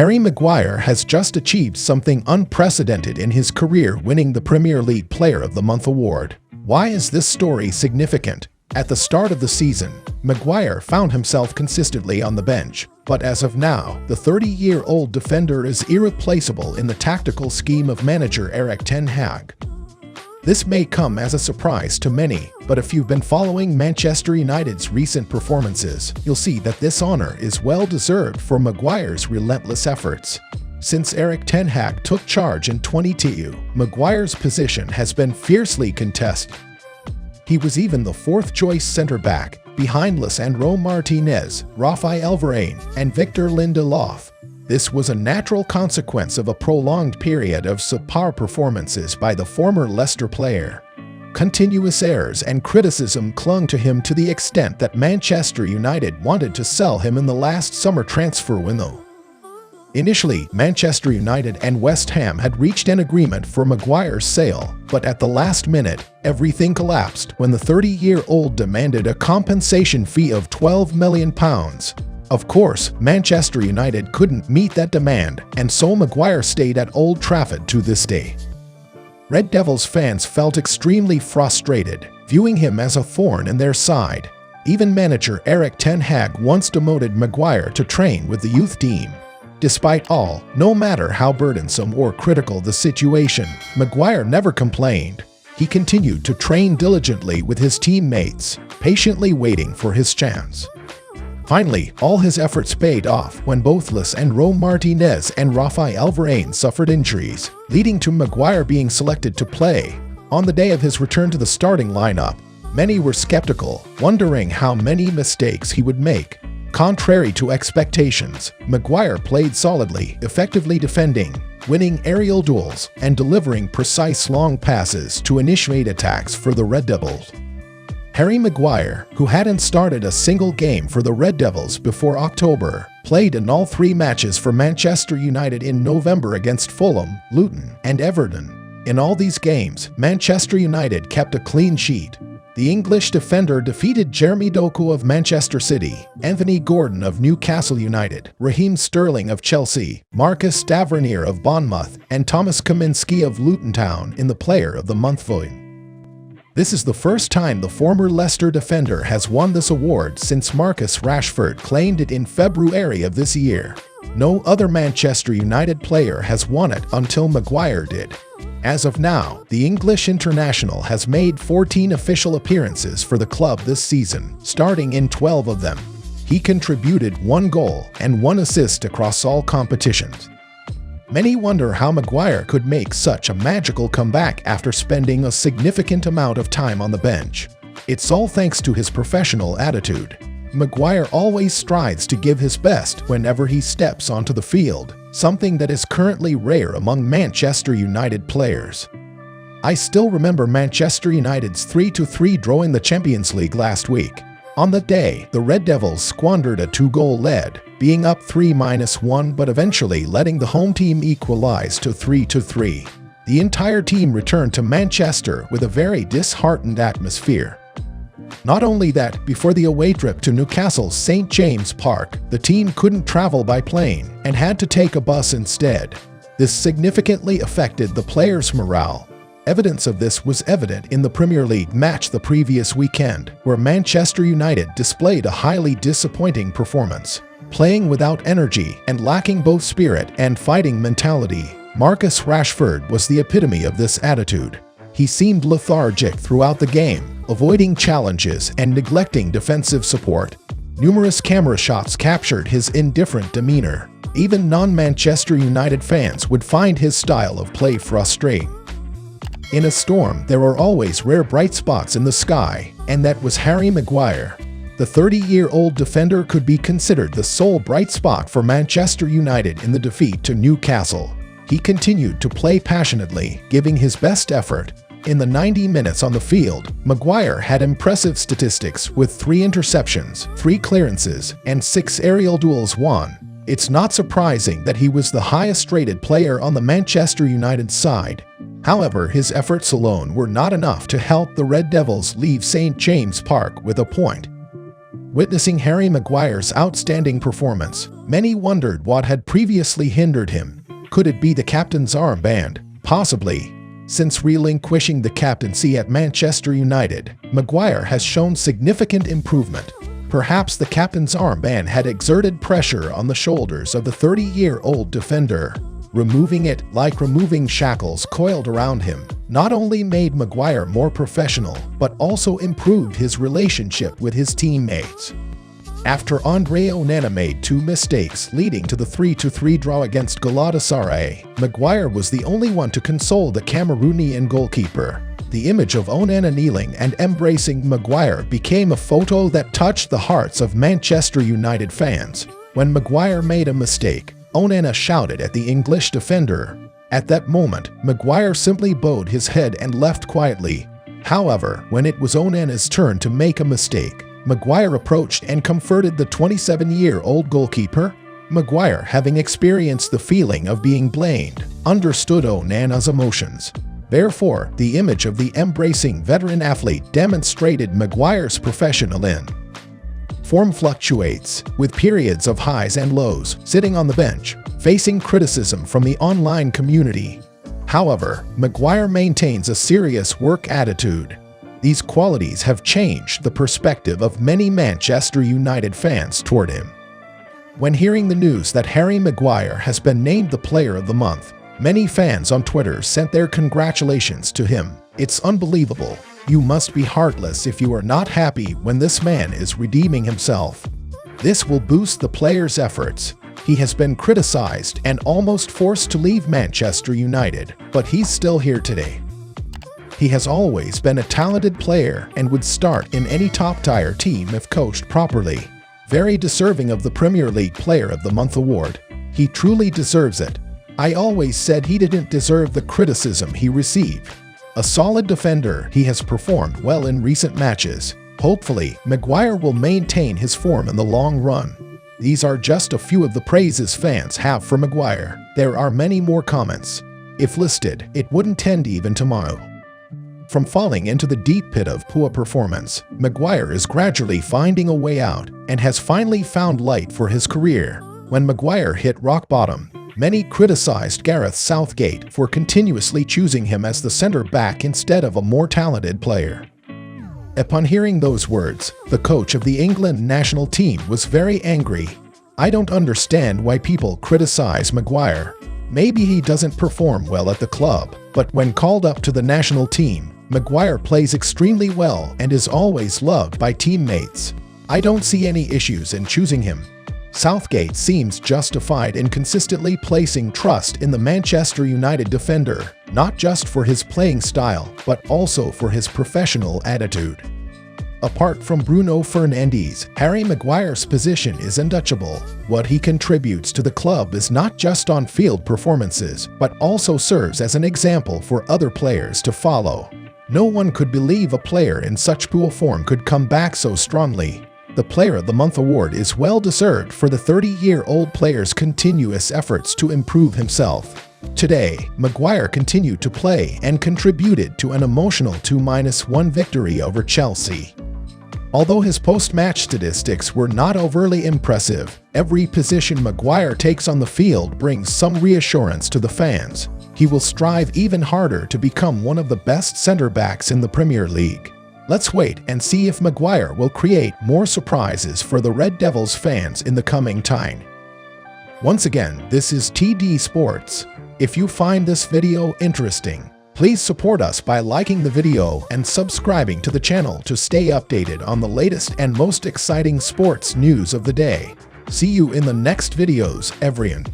Harry Maguire has just achieved something unprecedented in his career, winning the Premier League Player of the Month award. Why is this story significant? At the start of the season, Maguire found himself consistently on the bench, but as of now, the 30-year-old defender is irreplaceable in the tactical scheme of manager Erik ten Hag. This may come as a surprise to many, but if you've been following Manchester United's recent performances, you'll see that this honor is well-deserved for Maguire's relentless efforts. Since Erik ten Hag took charge in 2022, Maguire's position has been fiercely contested. He was even the fourth-choice centre-back, behind Lisandro Martinez, Raphael Varane, and Victor Lindelof. This was a natural consequence of a prolonged period of subpar performances by the former Leicester player. Continuous errors and criticism clung to him to the extent that Manchester United wanted to sell him in the last summer transfer window. Initially, Manchester United and West Ham had reached an agreement for Maguire's sale, but at the last minute, everything collapsed when the 30-year-old demanded a compensation fee of £12 million. Of course, Manchester United couldn't meet that demand, and so Maguire stayed at Old Trafford to this day. Red Devils fans felt extremely frustrated, viewing him as a thorn in their side. Even manager Erik ten Hag once demoted Maguire to train with the youth team. Despite all, no matter how burdensome or critical the situation, Maguire never complained. He continued to train diligently with his teammates, patiently waiting for his chance. Finally, all his efforts paid off when both Lisandro Martinez and Raphael Varane suffered injuries, leading to Maguire being selected to play. On the day of his return to the starting lineup, many were skeptical, wondering how many mistakes he would make. Contrary to expectations, Maguire played solidly, effectively defending, winning aerial duels, and delivering precise long passes to initiate attacks for the Red Devils. Harry Maguire, who hadn't started a single game for the Red Devils before October, played in all 3 matches for Manchester United in November against Fulham, Luton, and Everton. In all these games, Manchester United kept a clean sheet. The English defender defeated Jeremy Doku of Manchester City, Anthony Gordon of Newcastle United, Raheem Sterling of Chelsea, Marcus Tavernier of Bournemouth, and Thomas Kaminski of Luton Town in the Player of the Month voting. This is the first time the former Leicester defender has won this award since Marcus Rashford claimed it in February of this year. No other Manchester United player has won it until Maguire did. As of now, the English international has made 14 official appearances for the club this season, starting in 12 of them. He contributed 1 goal and 1 assist across all competitions. Many wonder how Maguire could make such a magical comeback after spending a significant amount of time on the bench. It's all thanks to his professional attitude. Maguire always strives to give his best whenever he steps onto the field, something that is currently rare among Manchester United players. I still remember Manchester United's 3-3 draw in the Champions League last week. On the day, the Red Devils squandered a 2-goal lead, being up 3-1 but eventually letting the home team equalize to 3-3. The entire team returned to Manchester with a very disheartened atmosphere. Not only that, before the away trip to Newcastle's St. James Park, the team couldn't travel by plane and had to take a bus instead. This significantly affected the players' morale. Evidence of this was evident in the Premier League match the previous weekend, where Manchester United displayed a highly disappointing performance. Playing without energy and lacking both spirit and fighting mentality, Marcus Rashford was the epitome of this attitude. He seemed lethargic throughout the game, avoiding challenges and neglecting defensive support. Numerous camera shots captured his indifferent demeanor. Even non-Manchester United fans would find his style of play frustrating. In a storm, there are always rare bright spots in the sky, and that was Harry Maguire. The 30-year-old defender could be considered the sole bright spot for Manchester United in the defeat to Newcastle. He continued to play passionately, giving his best effort. In the 90 minutes on the field, Maguire had impressive statistics with 3 interceptions, 3 clearances, and 6 aerial duels won. It's not surprising that he was the highest-rated player on the Manchester United side. However, his efforts alone were not enough to help the Red Devils leave St. James Park with a point. Witnessing Harry Maguire's outstanding performance, many wondered what had previously hindered him. Could it be the captain's armband? Possibly. Since relinquishing the captaincy at Manchester United, Maguire has shown significant improvement. Perhaps the captain's armband had exerted pressure on the shoulders of the 30-year-old defender. Removing it, like removing shackles coiled around him, not only made Maguire more professional, but also improved his relationship with his teammates. After Andre Onana made 2 mistakes leading to the 3-3 draw against Galatasaray, Maguire was the only one to console the Cameroonian goalkeeper. The image of Onana kneeling and embracing Maguire became a photo that touched the hearts of Manchester United fans. When Maguire made a mistake, Onana shouted at the English defender. At that moment, Maguire simply bowed his head and left quietly. However, when it was Onana's turn to make a mistake, Maguire approached and comforted the 27-year-old goalkeeper. Maguire, having experienced the feeling of being blamed, understood Onana's emotions. Therefore, the image of the embracing veteran athlete demonstrated Maguire's professionalism. Form fluctuates, with periods of highs and lows, sitting on the bench, facing criticism from the online community. However, Maguire maintains a serious work attitude. These qualities have changed the perspective of many Manchester United fans toward him. When hearing the news that Harry Maguire has been named the Player of the Month, many fans on Twitter sent their congratulations to him. It's unbelievable. You must be heartless if you are not happy when this man is redeeming himself. This will boost the player's efforts. He has been criticized and almost forced to leave Manchester United, but he's still here today. He has always been a talented player and would start in any top-tier team if coached properly. Very deserving of the Premier League Player of the Month award. He truly deserves it. I always said he didn't deserve the criticism he received. A solid defender, he has performed well in recent matches. Hopefully, Maguire will maintain his form in the long run. These are just a few of the praises fans have for Maguire. There are many more comments. If listed, it wouldn't end even tomorrow. From falling into the deep pit of poor performance, Maguire is gradually finding a way out and has finally found light for his career. When Maguire hit rock bottom, many criticized Gareth Southgate for continuously choosing him as the center-back instead of a more talented player. Upon hearing those words, the coach of the England national team was very angry. I don't understand why people criticize Maguire. Maybe he doesn't perform well at the club, but when called up to the national team, Maguire plays extremely well and is always loved by teammates. I don't see any issues in choosing him. Southgate seems justified in consistently placing trust in the Manchester United defender, not just for his playing style, but also for his professional attitude. Apart from Bruno Fernandes, Harry Maguire's position is untouchable. What he contributes to the club is not just on-field performances, but also serves as an example for other players to follow. No one could believe a player in such poor form could come back so strongly. The Player of the Month award is well-deserved for the 30-year-old player's continuous efforts to improve himself. Today, Maguire continued to play and contributed to an emotional 2-1 victory over Chelsea. Although his post-match statistics were not overly impressive, every position Maguire takes on the field brings some reassurance to the fans. He will strive even harder to become one of the best centre-backs in the Premier League. Let's wait and see if Maguire will create more surprises for the Red Devils fans in the coming time. Once again, this is TD Sports. If you find this video interesting, please support us by liking the video and subscribing to the channel to stay updated on the latest and most exciting sports news of the day. See you in the next videos, everyone.